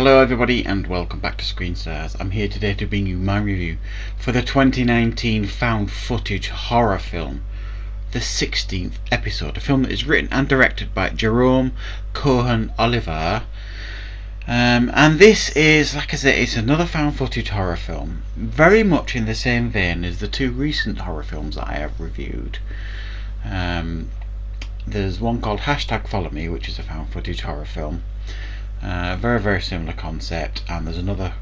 Hello everybody and welcome back to Screen Stars. I'm here today to bring you my review for the 2019 found footage horror film, The 16th Episode, a film that is written and directed by Jerome Cohen-Oliver. And this is, like I said, it's another found footage horror film, very much in the same vein as the two recent horror films that I have reviewed. There's one called #Follow Me, which is a found footage horror film. Very similar concept, and there's another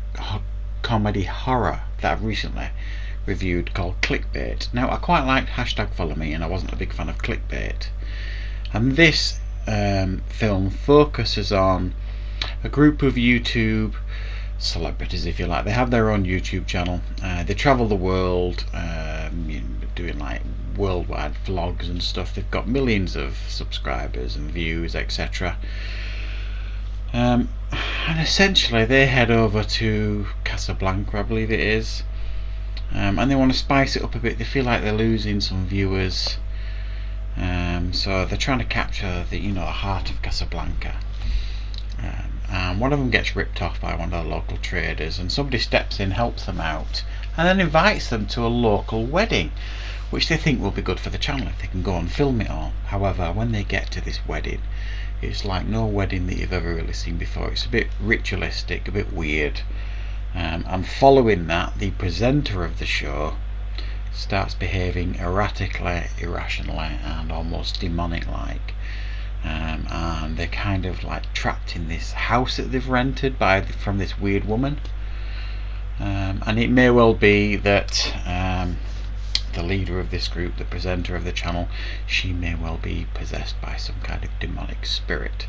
comedy horror that I've recently reviewed called Clickbait. Now, I quite liked #Follow Me, and I wasn't a big fan of Clickbait. And this film focuses on a group of YouTube celebrities, if you like. They have their own YouTube channel. They travel the world, doing like worldwide vlogs and stuff. They've got millions of subscribers and views, etc. And essentially they head over to Casablanca, I believe it is, and they want to spice it up a bit. They feel like they're losing some viewers, so they're trying to capture the heart of Casablanca. And one of them gets ripped off by one of the local traders, and somebody steps in, helps them out, and then invites them to a local wedding, which they think will be good for the channel if they can go and film it all. However, when they get to this wedding, it's like no wedding that you've ever really seen before. It's a bit ritualistic, a bit weird. And following that, the presenter of the show starts behaving erratically, irrationally, and almost demonic-like. And they're kind of like trapped in this house that they've rented from this weird woman. And it may well be that the leader of this group, the presenter of the channel, she may well be possessed by some kind of demonic spirit.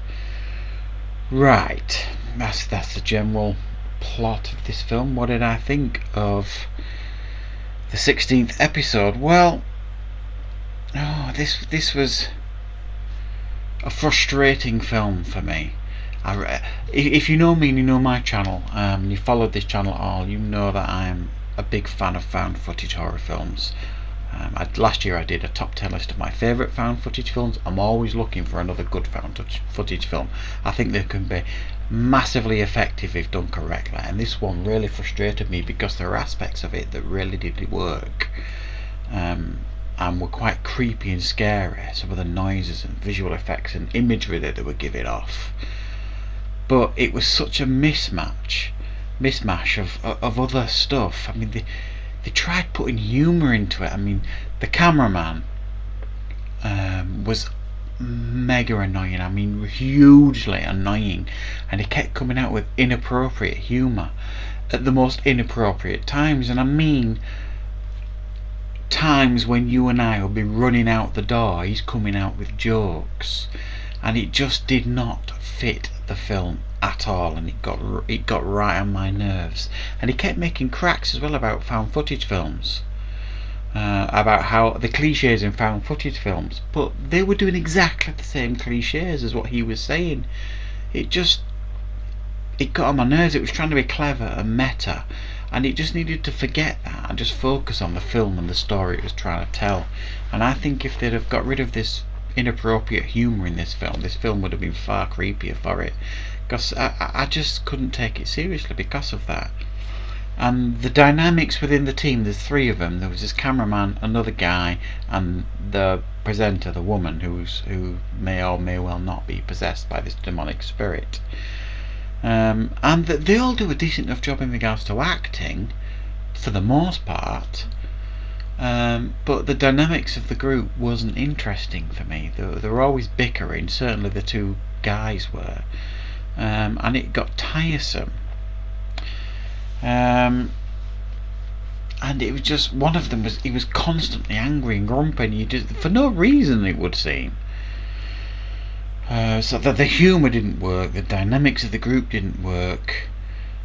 Right, that's the general plot of this film. What did I think of the 16th episode? Well, this was a frustrating film for me. If you know me and you know my channel, and you followed this channel at all, you know that I am a big fan of found footage horror films. Last year I did a top 10 list of my favourite found footage films. I'm always looking for another good found footage film. I think they can be massively effective if done correctly, and this one really frustrated me because there are aspects of it that really did work, and were quite creepy and scary. Some of the noises and visual effects and imagery that they were giving off, but it was such a mismatch of other stuff. I mean, they tried putting humour into it. I mean, the cameraman was mega annoying. I mean, hugely annoying, and he kept coming out with inappropriate humour at the most inappropriate times. And I mean, times when you and I will be running out the door, he's coming out with jokes, and it just did not fit the film at all, and it got right on my nerves. And he kept making cracks as well about found footage films, about how the cliches in found footage films, but they were doing exactly the same cliches as what he was saying. It got on my nerves. It was trying to be clever and meta, and it just needed to forget that and just focus on the film and the story it was trying to tell. And I think if they'd have got rid of this inappropriate humour in this film would have been far creepier for it, because I just couldn't take it seriously because of that. And the dynamics within the team, there's three of them. There was this cameraman, another guy, and the presenter, the woman, who may or may well not be possessed by this demonic spirit. And they all do a decent enough job in regards to acting for the most part, but the dynamics of the group wasn't interesting for me. They were always bickering, certainly the two guys were, and it got tiresome. And it was just, one of them he was constantly angry and grumpy, and for no reason, it would seem. So that the humour didn't work, the dynamics of the group didn't work,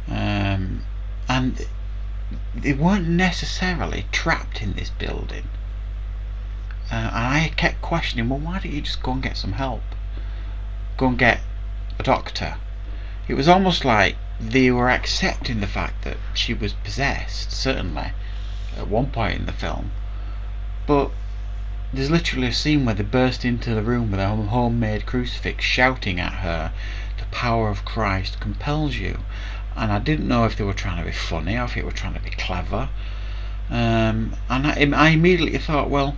and they weren't necessarily trapped in this building. And I kept questioning, well, why don't you just go and get some help? Go and get a doctor. It was almost like they were accepting the fact that she was possessed, certainly, at one point in the film. But there's literally a scene where they burst into the room with a homemade crucifix, shouting at her to power of Christ compels you. And I didn't know if they were trying to be funny or if they were trying to be clever. And I immediately thought, well,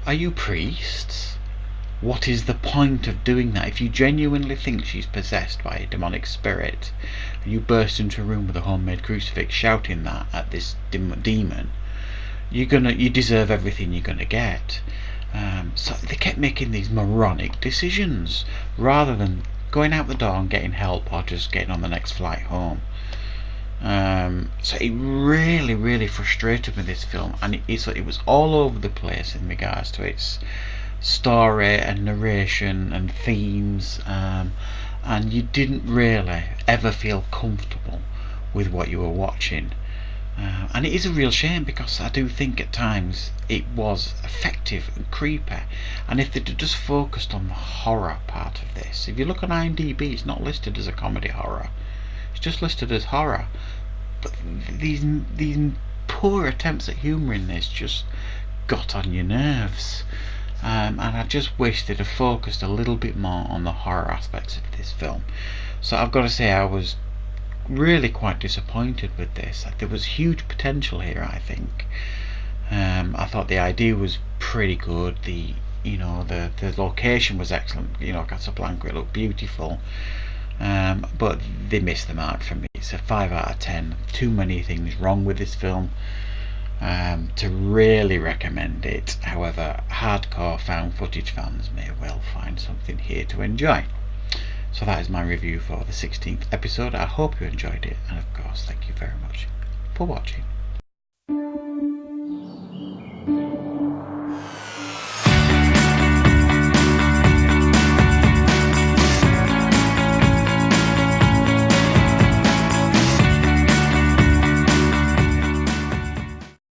are you priests? What is the point of doing that? If you genuinely think she's possessed by a demonic spirit, and you burst into a room with a homemade crucifix shouting that at this demon, you deserve everything you're gonna get. So they kept making these moronic decisions rather than going out the door and getting help or just getting on the next flight home. So it really, really frustrated me, this film, and it was all over the place in regards to its story and narration and themes, and you didn't really ever feel comfortable with what you were watching. And it is a real shame, because I do think at times it was effective and creepy, and if they'd just focused on the horror part of this. If you look on IMDb, it's not listed as a comedy horror, it's just listed as horror. But these poor attempts at humour in this just got on your nerves, and I just wish they'd have focused a little bit more on the horror aspects of this film. So I've got to say, I was really quite disappointed with this. There was huge potential here, I think. I thought the idea was pretty good. The location was excellent. Casablanca, it looked beautiful. But they missed the mark for me. It's a 5 out of 10. Too many things wrong with this film to really recommend it. However, hardcore found footage fans may well find something here to enjoy. So that is my review for the 16th episode. I hope you enjoyed it, and of course, thank you very much for watching.